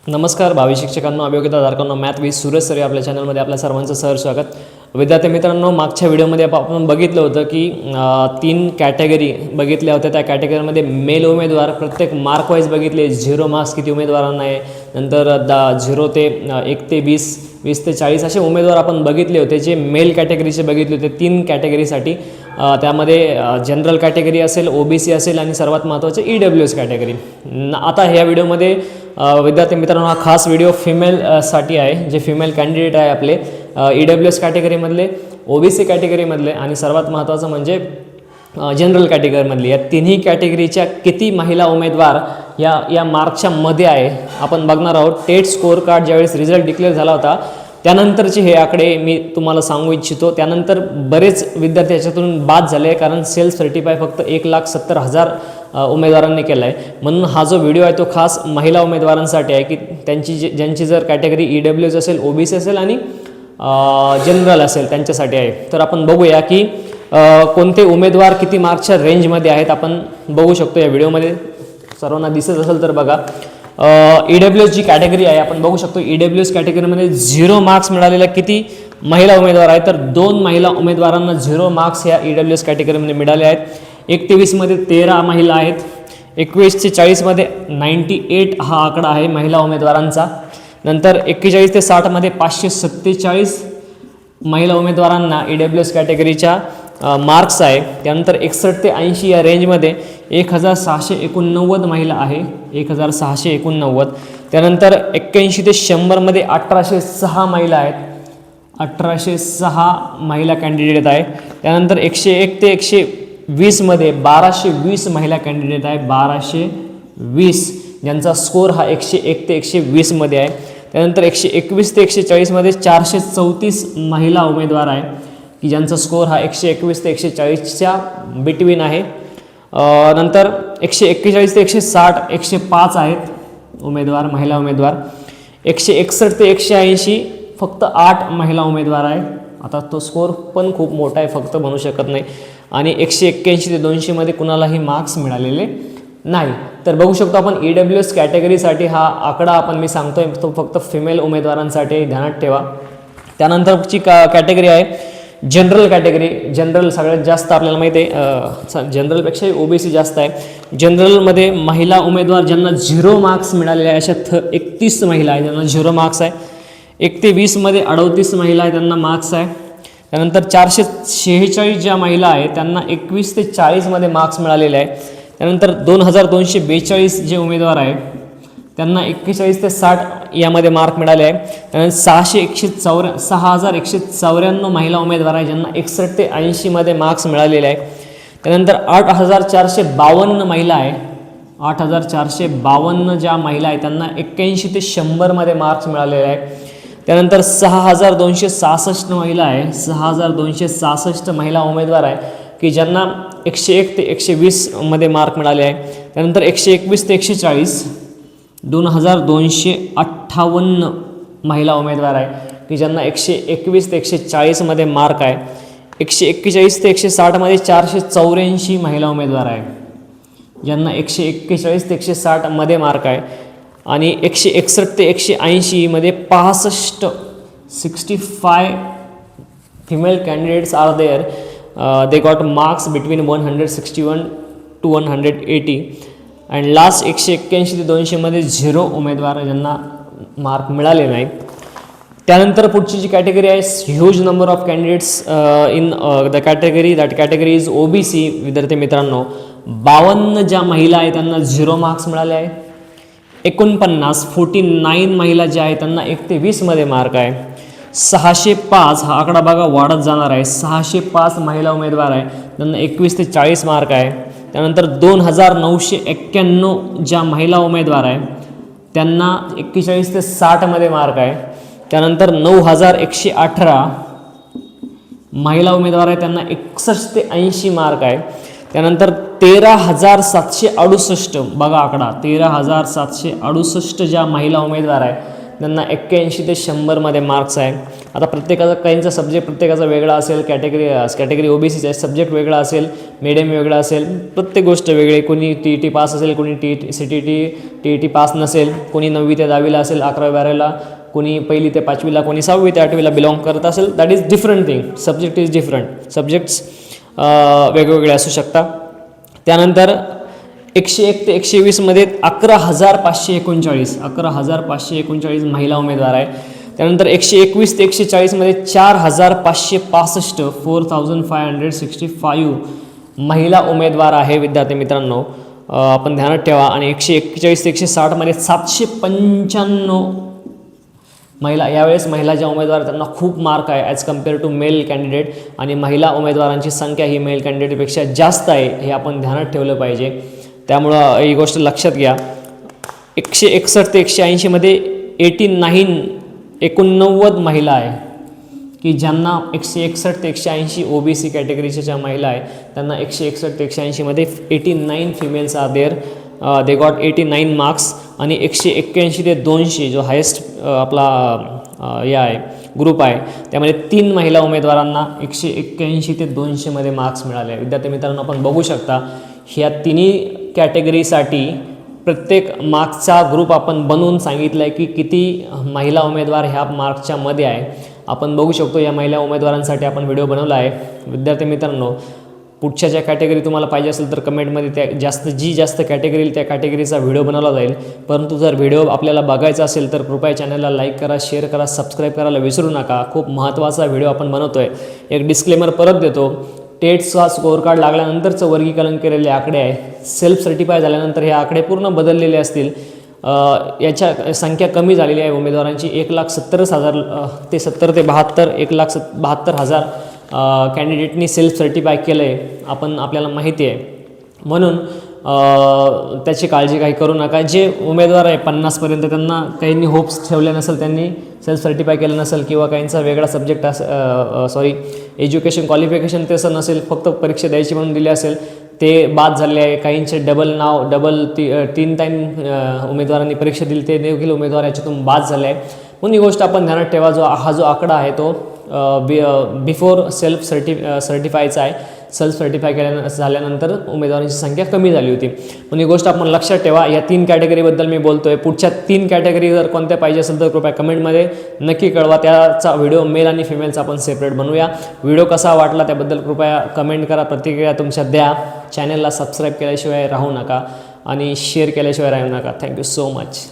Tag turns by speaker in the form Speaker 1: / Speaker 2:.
Speaker 1: नमस्कार भावी शिक्षकांनो, अभियोग्यताधारकांनो, math with Suraj sir आपल्या चॅनलमध्ये आपल्या सर्वांचं सहर्ष स्वागत. विद्यार्थी मित्रांनो, मागच्या व्हिडिओमध्ये आपण बघितलं होतं की 3 कॅटेगरी बघितल्या होत्या. त्या कॅटेगरीमध्ये मेल उमेदवार प्रत्येक मार्क वाईज बघितले, 0 मार्क्स किती उमेदवारांना आहे, नंतर 0 ते 1 ते 20, 20 ते 40 असे उमेदवार आपण बघितले होते, जे मेल कॅटेगरीचे बघितले होते 3 कॅटेगरीसाठी. त्यामध्ये जनरल कॅटेगरी असेल, OBC असेल आणि सर्वात महत्त्वाचे EWS कॅटेगरी. आता ह्या व्हिडिओमध्ये विद्यार्थी मित्रांनो, हा खास व्हिडिओ फिमेलसाठी आहे, जे फिमेल कॅन्डिडेट आहे आपले EWS कॅटेगरीमधले, OBC कॅटेगरीमधले आणि सर्वात महत्त्वाचं म्हणजे जनरल कॅटेगरीमधली. या तिन्ही कॅटेगरीच्या किती महिला उमेदवार या मार्कच्या मध्ये आहे आपण बघणार आहोत. टेट स्कोअर कार्ड ज्यावेळेस रिझल्ट डिक्लेअर झाला होता त्यानंतरचे हे आकडे मी तुम्हाला सांगू इच्छितो. त्यानंतर बरेच विद्यार्थी याच्यातून बाद झाले, कारण सेल्फ सर्टिफाय फक्त 1,70,000 उमेदवारांनी केला आहे. म्हणून हा जो व्हिडिओ आहे तो खास महिला उमेदवारांसाठी आहे, की ज्यांची जर कॅटेगरी EWS असेल, OBC असेल आणि जनरल असेल त्यांच्यासाठी आहे. तर आपण बघूया की कोणते उमेदवार किती मार्क्सच्या रेंजमध्ये आहेत. आपण बघू शकतो या व्हिडिओमध्ये, सर्वांना दिसत असेल तर बघा. EWS जी कॅटेगरी आहे आपण बघू शकतो. EWS कॅटेगरीमध्ये 0 मार्क्स मिळालेल्या किती महिला उमेदवार आहेत, तर 2 महिला उमेदवारांना 0 मार्क्स ह्या EWS कॅटेगरीमध्ये मिळाले आहेत. 1 ते 20मध्ये 13 महिला आहेत. 21 ते 40मध्ये 98 हा आकडा आहे महिला उमेदवारांचा. नंतर 41 ते 60मध्ये 547 महिला उमेदवारांना EWS कॅटेगरीच्या मार्क्स आहे. त्यानंतर 61 ते 80 या रेंजमध्ये 1,689 महिला आहे, 1,689. त्यानंतर 81 ते 100मध्ये 1,806 महिला आहेत, 1,806 महिला कॅन्डिडेट आहे. त्यानंतर 101 ते 120मध्ये 1,220 महिला कॅन्डिडेट आहे, 1,220 ज्यांचा स्कोअर हा 101 ते 120मध्ये आहे. त्यानंतर 121 ते 140मध्ये 434 महिला उमेदवार आहे, की ज्यांचा स्कोअर हा 121 ते 140च्या बिटवीन आहे. नंतर 141 ते 160 105 आहेत उमेदवार, महिला उमेदवार. 161 ते 180 फक्त 8 महिला उमेदवार आहे. आता तो स्कोअर पण खूप मोठा आहे, फक्त म्हणू शकत नाही. आणि 181 ते 200मध्ये कुणालाही मार्क्स मिळालेले नाही. तर बघू शकतो आपण EWS कॅटेगरीसाठी हा आकडा आपण मी सांगतोय तो फक्त फिमेल उमेदवारांसाठी, ध्यानात ठेवा. त्यानंतरची कॅटेगरी आहे जनरल कॅटेगरी. जनरल सगळ्यात जास्त आपल्याला माहिती आहे, जनरलपेक्षाही OBC जास्त आहे. जनरलमध्ये महिला उमेदवार ज्यांना 0 मार्क्स मिळालेले आहे, अशा 31 महिला आहे ज्यांना 0 मार्क्स आहे. 1 ते 20मध्ये 38 महिला आहे, त्यांना मार्क्स आहे. त्यानंतर 446 ज्या महिला आहेत त्यांना 21 ते 40मध्ये मार्क्स मिळालेले आहे. त्यानंतर 2,242 जे उमेदवार आहेत त्यांना 41 ते 60 यामध्ये मार्क मिळाले आहे. त्यानंतर 6,194 महिला उमेदवार आहे ज्यांना 61 ते 80मध्ये मार्क्स मिळालेले आहे. त्यानंतर 8,452 महिला आहे, 8,452 ज्या महिला आहेत त्यांना 81 ते 100मध्ये मार्क्स मिळालेले आहे. त्यानंतर 6,266 महिला आहे, 6,266 महिला उमेदवार आहे की ज्यांना 101 ते 120मध्ये मार्क मिळाले आहे. त्यानंतर 121 ते 140 2,258 महिला उमेदवार आहे की ज्यांना 121 ते 140मध्ये मार्क आहे. 141 ते 160मध्ये 484 महिला उमेदवार आहे ज्यांना 141 ते 160मध्ये मार्क आहे. आणि 161 ते 180मध्ये 65 female candidates are there. They got marks between 161 to 180. And last 181 ते 200मध्ये 0 उमेदवार ज्यांना मार्क मिळाले नाही. त्यानंतर पुढची जी कॅटेगरी आहे, huge number of candidates in the category, that category is OBC. विद्यार्थी मित्रांनो, 52 ज्या महिला आहेत त्यांना 0 मार्क्स मिळाले आहे. 49 महिला ज्या आहेत त्यांना 1 ते 20मध्ये मार्क आहे. 605 हा आकडा बघा वाढत जाणार आहे, 605 महिला उमेदवार आहे त्यांना 21 ते 40 मार्क आहे. त्यानंतर 2,991 ज्या महिला उमेदवार आहे त्यांना 41 ते 60मध्ये मार्क आहे. त्यानंतर 9,118 महिला उमेदवार आहे त्यांना 61 ते 80 मार्क आहे. त्यानंतर 13,768 बघा आकडा, 13,768 ज्या महिला उमेदवार आहे त्यांना 81 ते 100मध्ये मार्क्स आहे. आता प्रत्येकाचा काहींचा सब्जेक्ट प्रत्येकाचा वेगळा असेल, कॅटेगरी OBCचा सब्जेक्ट वेगळा असेल, मिडियम वेगळा असेल, प्रत्येक गोष्ट वेगळी. कोणी TET पास असेल, कोणी TET पास नसेल, कोणी 9वी ते 10वीला असेल, 11वी 12वीला, कोणी 1ली ते 5वीला, कोणी 6वी ते 8वीला बिलॉंग करत असेल. That is different thing. Subject is different. Subjects वेगवेगळे असू शकतात. त्यानंतर 101 ते 120मध्ये 11,539 महिला उमेदवार आहे. त्यानंतर 121 ते 140मध्ये 4,565 4,565 महिला उमेदवार आहे विद्यार्थी मित्रांनो. आपण ध्यानात ठेवा. आणि 141 ते 160मध्ये 795 महिला. यावेळेस महिला ज्या उमेदवार त्यांना खूप मार्क आहे as compare to male candidate. आणि महिला उमेदवारांची संख्या ही मेल कॅन्डिडेटपेक्षा जास्त आहे, हे आपण ध्यानात ठेवलं पाहिजे. त्यामुळं ही गोष्ट लक्षात घ्या. 161 ते 180मध्ये 89 महिला आहे की ज्यांना 161 ते 180 OBC कॅटेगरीच्या ज्या महिला आहे त्यांना 161 ते 180मध्ये 89 females are there. They got 89 marks. आणि 181 ते 200 जो हायेस्ट आपला या आहे ग्रुप आहे त्यामध्ये 3 महिला उमेदवारांना 181 ते 200मध्ये मार्क्स मिळाले. विद्यार्थी मित्रांनो, आपण बघू शकता ह्या तिन्ही कॅटेगरीसाठी प्रत्येक मार्क्सचा ग्रुप आपण बनवून सांगितलं आहे की किती महिला उमेदवार ह्या मार्क्सच्या मध्ये आहे. आपण बघू शकतो या महिला उमेदवारांसाठी आपण व्हिडिओ बनवला आहे. विद्यार्थी मित्रांनो, पुढच्या ज्या कॅटेगरी तुम्हाला पाहिजे असेल तर कमेंटमध्ये त्या जास्त कॅटेगरी त्या कॅटेगरीचा व्हिडिओ बनवला जाईल. परंतु जर व्हिडिओ आपल्याला बघायचा असेल तर कृपया चॅनलला लाईक करा, शेअर करा, सबस्क्राईब करायला विसरू नका. खूप महत्त्वाचा व्हिडिओ आपण बनवतो आहे. एक डिस्क्लेमर परत देतो. टेटचा स्कोअर कार्ड लागल्यानंतरचं वर्गीकरण केलेले आकडे आहे. सेल्फ सर्टिफाय झाल्यानंतर हे आकडे पूर्ण बदललेले असतील. याच्या संख्या कमी झालेली आहे उमेदवारांची. 1,70,000 ते 70 ते 72 1,72,000 कॅन्डिडेटनी सेल्फ सर्टिफाय केलं आहे. आपल्याला माहिती आहे. म्हणून त्याची काळजी काही करू नका. जे उमेदवार आहे 50पर्यंत त्यांना काहींनी होप्स ठेवले नसेल, त्यांनी सेल्फ सर्टिफाय केलं नसेल किंवा काहींचा वेगळा सब्जेक्ट एज्युकेशन क्वालिफिकेशन तसं नसेल, फक्त परीक्षा द्यायची म्हणून दिली असेल, ते बाद झाले आहे. काहींचे डबल 3 टाईम उमेदवारांनी परीक्षा दिली, ते देखील उमेदवार याच्यातून बाद झाले आहे. म्हणून ही गोष्ट आपण ध्यानात ठेवा. हा जो आकडा आहे तो बिफोर सेल्फ सर्टिफायचा आहे. सेल्फ सर्टिफाय झाल्यानंतर उमेदवारांची संख्या कमी झाली होती. म्हणून ही गोष्ट आपण लक्षात ठेवा. या 3 कॅटेगरीबद्दल मी बोलतो आहे. पुढच्या 3 कॅटेगरी जर कोणत्या पाहिजे असेल तर कृपया कमेंटमध्ये नक्की कळवा. त्याचा व्हिडिओ मेल आणि फिमेलचा आपण सेपरेट बनवूया. व्हिडिओ कसा वाटला त्याबद्दल कृपया कमेंट करा, प्रतिक्रिया तुमच्या द्या. चॅनलला सबस्क्राईब केल्याशिवाय राहू नका आणि शेअर केल्याशिवाय राहू नका. Thank you so much.